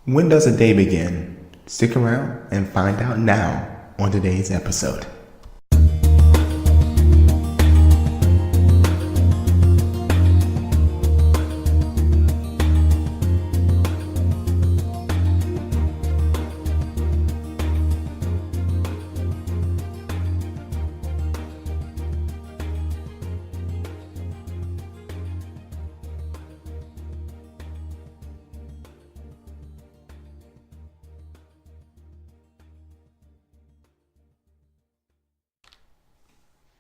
When does a day begin? Stick around and find out now on today's episode.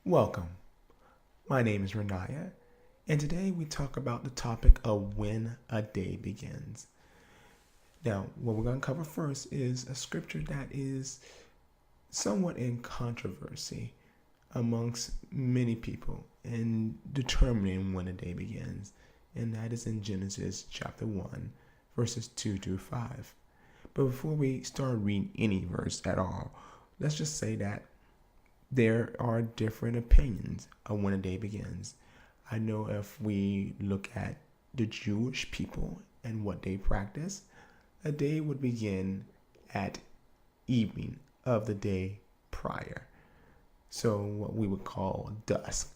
Welcome. My name is Renaya, and today we talk about the topic of when a day begins. Now, what we're going to cover first is a scripture that is somewhat in controversy amongst many people in determining when a day begins, and that is in Genesis chapter 1, verses 2 through 5. But before we start reading any verse at all, let's just say that there are different opinions of when a day begins. I know if we look at the Jewish people and what they practice, a day would begin at evening of the day prior. So what we would call dusk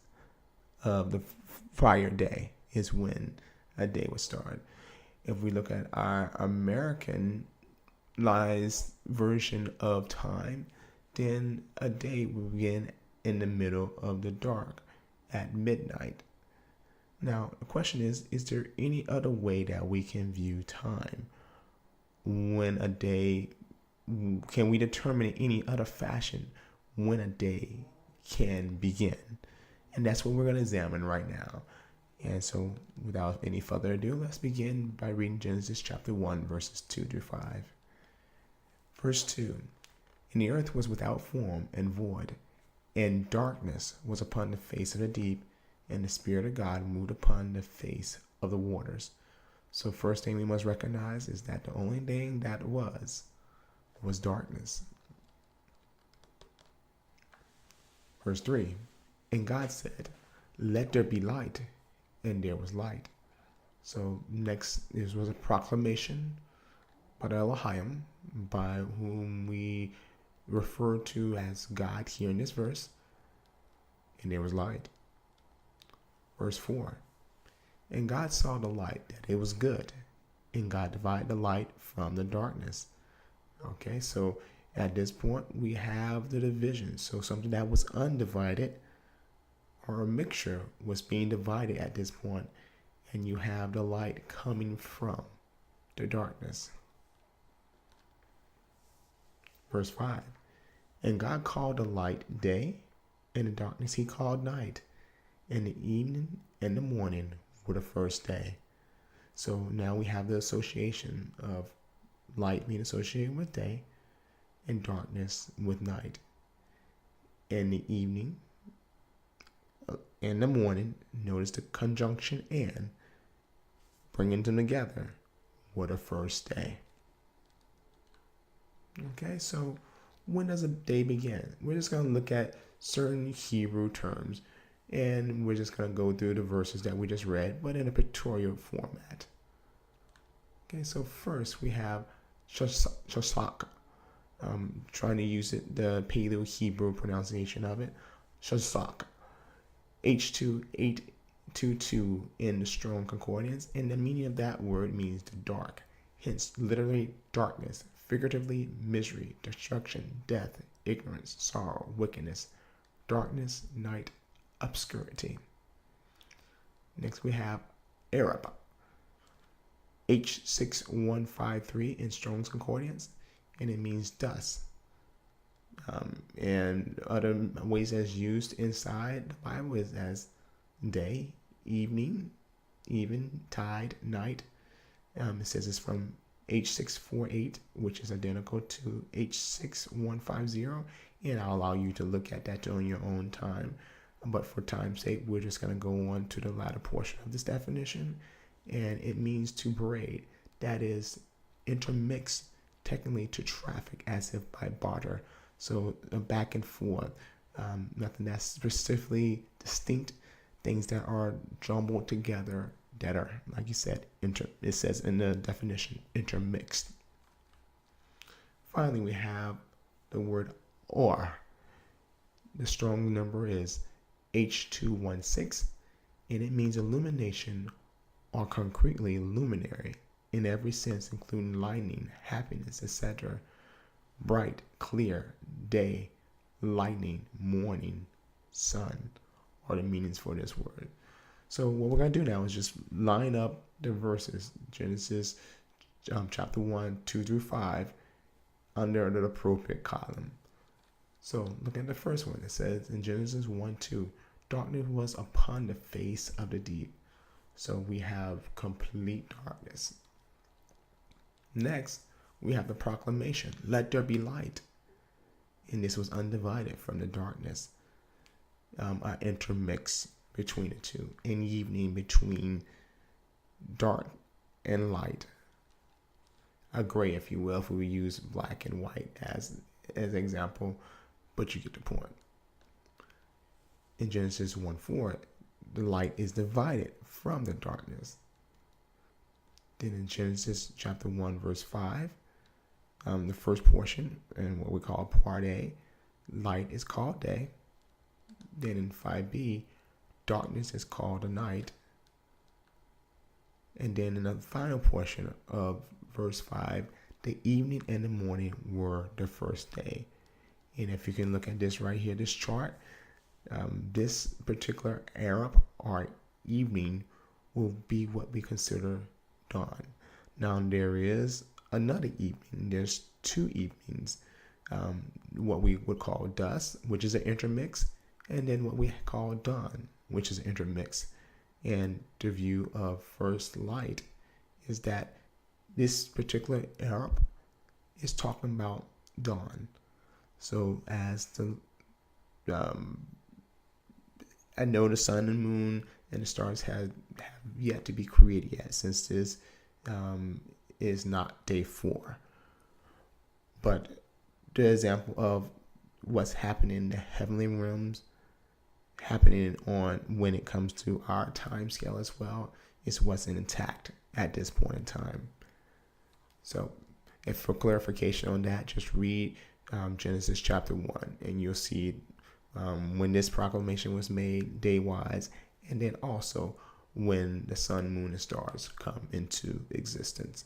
of the prior day is when a day would start. If we look at our Americanized version of time, then a day will begin in the middle of the dark at midnight. Now, the question is there any other way that we can view time? When a day, can we determine in any other fashion when a day can begin? And that's what we're going to examine right now. And so, without any further ado, let's begin by reading Genesis chapter 1, verses 2 through 5. Verse 2. And the earth was without form and void, and darkness was upon the face of the deep, and the Spirit of God moved upon the face of the waters. So first thing we must recognize is that the only thing that was darkness. Verse 3, and God said, let there be light, and there was light. So next, this was a proclamation by the Elohim, by whom we refer to as God here in this verse, and there was light. Verse 4, and God saw the light that it was good, and God divided the light from the darkness. Okay, so at this point we have the division. So something that was undivided, or a mixture, was being divided at this point, and you have the light coming from the darkness. Verse 5, and God called the light day, and the darkness he called night, and the evening and the morning were the first day. So now we have the association of light being associated with day and darkness with night. And the evening and the morning, notice the conjunction and, bringing them together, were the first day. Okay, so when does a day begin? We're just going to look at certain Hebrew terms, and we're just going to go through the verses that we just read, but in a pictorial format. Okay, so first we have Shosaka. Trying to use the Paleo-Hebrew pronunciation of it. Shosaka. H2822 in the Strong Concordance, and the meaning of that word means the dark. Hence, literally darkness, figuratively misery, destruction, death, ignorance, sorrow, wickedness, darkness, night, obscurity. Next we have Arab. H6153 in Strong's Concordance, and it means dust. And other ways as used inside the Bible is as day, evening, even, tide, night. It says it's from H648, which is identical to H6150, and I'll allow you to look at that on your own time. But for time's sake, we're just going to go on to the latter portion of this definition, and it means to braid, that is, intermix, technically to traffic as if by barter. So back and forth, nothing that's specifically distinct, things that are jumbled together that are, like you said, it says in the definition, intermixed. Finally, we have the word or. The strong number is H216, and it means illumination or concretely luminary in every sense, including lightning, happiness, etc. Bright, clear, day, lightning, morning, sun are the meanings for this word. So what we're going to do now is just line up the verses, Genesis chapter 1, 2 through 5, under the appropriate column. So look at the first one. It says in Genesis 1, 2, darkness was upon the face of the deep. So we have complete darkness. Next, we have the proclamation, let there be light. And this was undivided from the darkness, an intermix between the two, an evening between dark and light, a gray, if you will, if we use black and white as example, but you get the point. In Genesis 1:4, the light is divided from the darkness. Then in Genesis chapter 1, verse 5, the first portion, and what we call part A, light is called day. Then in 5b, darkness is called a night. And then in the final portion of verse 5, the evening and the morning were the first day. And if you can look at this right here, this chart, this particular Arab or evening will be what we consider dawn. Now there is another evening. There's two evenings, what we would call dusk, which is an intermix, and then what we call dawn, which is an intermix. And the view of first light is that this particular Arab is talking about dawn. So as the I know the sun and moon and the stars have yet to be created yet, since this is not day 4. But the example of what's happening in the heavenly realms, happening on when it comes to our time scale as well, is what's intact at this point in time. So if for clarification on that, just read Genesis chapter 1, and you'll see when this proclamation was made day-wise, and then also when the sun, moon, and stars come into existence.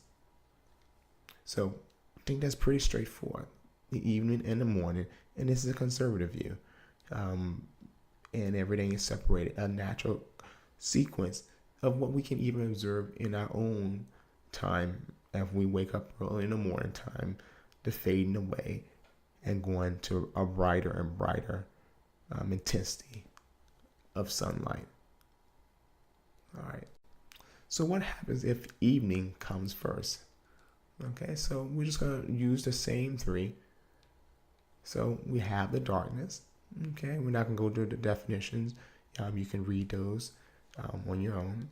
So I think that's pretty straightforward. The evening and the morning, and this is a conservative view. And everything is separated, a natural sequence of what we can even observe in our own time as we wake up early in the morning time, the fading away and going to a brighter and brighter intensity of sunlight. All right. So what happens if evening comes first? Okay, so we're just going to use the same 3. So we have the darkness. Okay, we're not going to go through the definitions. You can read those on your own.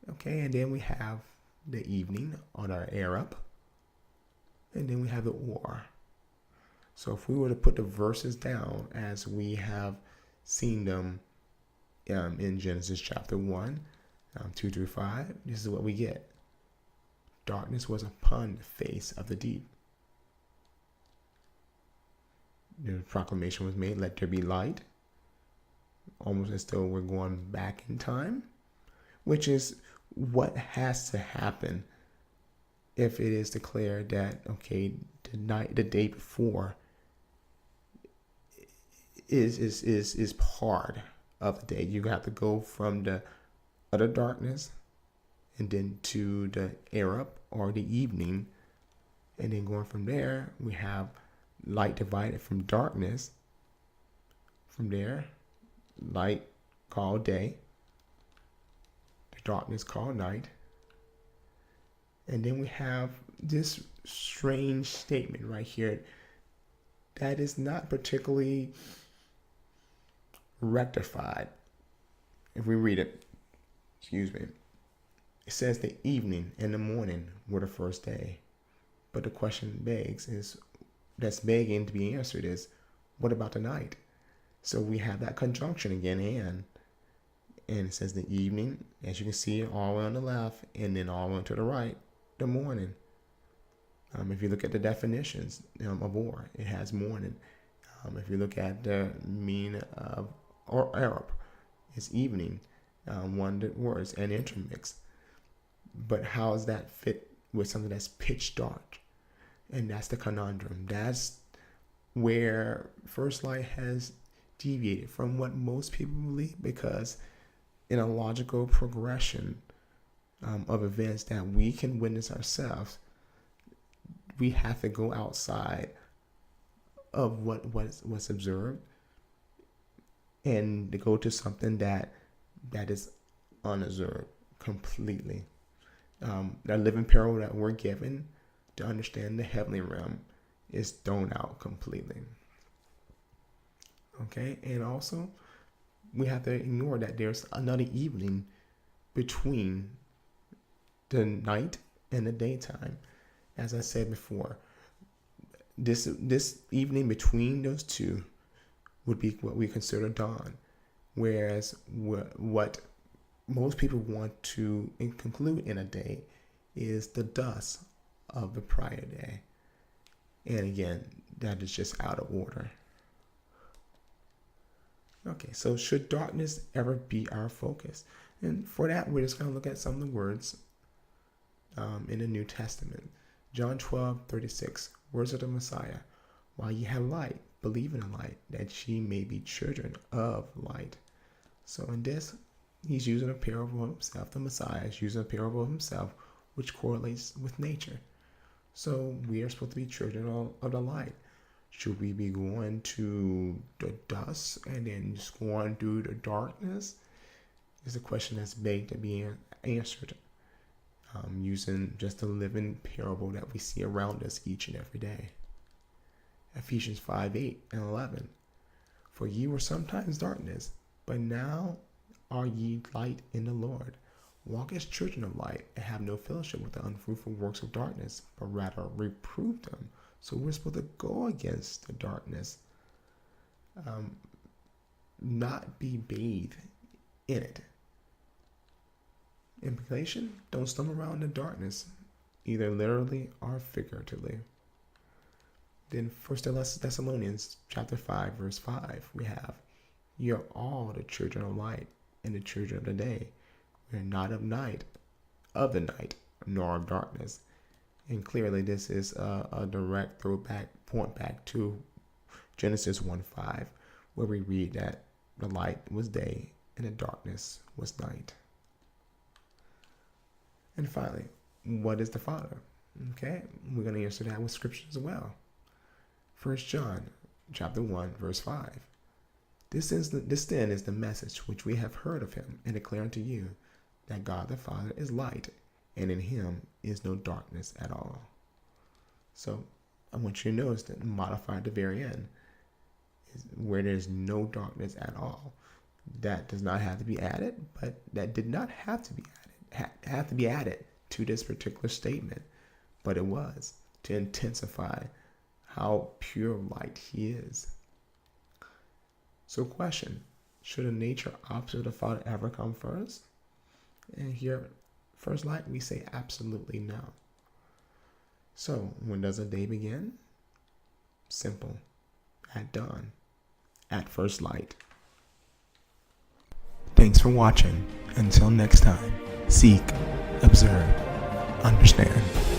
Okay, and then we have the evening on our Arab. And then we have the or. So if we were to put the verses down as we have seen them in Genesis chapter 1, 2 through 5, this is what we get. Darkness was upon the face of the deep. The proclamation was made, let there be light, almost as though we're going back in time, which is what has to happen if it is declared that, okay, the day before is part of the day. You have to go from the utter darkness and then to the Arab or the evening, and then going from there we have light divided from darkness. From there, light called day, the darkness called night, and then we have this strange statement right here that is not particularly rectified. If we read it, it says the evening and the morning were the first day. But the question that's begging to be answered is, what about the night? So we have that conjunction again, and it says the evening, as you can see, all the way on the left, and then all the way to the right, the morning. If you look at the definitions of war, it has morning. If you look at the meaning of or Arab, it's evening. One words and intermixed. But how does that fit with something that's pitch dark? And that's the conundrum. That's where First Light has deviated from what most people believe, because in a logical progression of events that we can witness ourselves, we have to go outside of what's observed and to go to something that is unobserved completely. The living parable that we're given to understand the heavenly realm is thrown out completely. Okay, and also we have to ignore that there's another evening between the night and the daytime. As I said before, this evening between those two would be what we consider dawn, whereas what most people want to conclude in a day is the dusk of the prior day. And again, that is just out of order. Okay, so should darkness ever be our focus? And for that, we're just going to look at some of the words in the New Testament. John 12:36, words of the Messiah. While ye have light, believe in the light, that ye may be children of light. So in this, he's using a parable of himself. The Messiah is using a parable of himself, which correlates with nature. So we are supposed to be children of the light. Should we be going to the dusk and then just going through the darkness? It's a question that's begged to be answered using just the living parable that we see around us each and every day. Ephesians 5:8-11. For ye were sometimes darkness, but now are ye light in the Lord. Walk as children of light, and have no fellowship with the unfruitful works of darkness, but rather reprove them. So we're supposed to go against the darkness, not be bathed in it. Implication: don't stumble around in the darkness, either literally or figuratively. Then 1 Thessalonians chapter 5, verse 5, we have, ye are all the children of light and the children of the day. We are not of the night, nor of darkness. And clearly this is a direct point back to Genesis 1:5, where we read that the light was day and the darkness was night. And finally, what is the Father? Okay, we're going to answer that with scripture as well. 1 John chapter 1, verse 5. This then is the message which we have heard of him and declare unto you, that God the Father is light, and in him is no darkness at all. So I want you to notice that modified at the very end is where there's no darkness at all. That does not have to be added, but that did not have to be added to this particular statement, but it was to intensify how pure light he is. So question, should a nature opposite of the Father ever come first? And here, First Light, we say absolutely no. So when does a day begin? Simple. At dawn. At first light. Thanks for watching. Until next time, seek, observe, understand.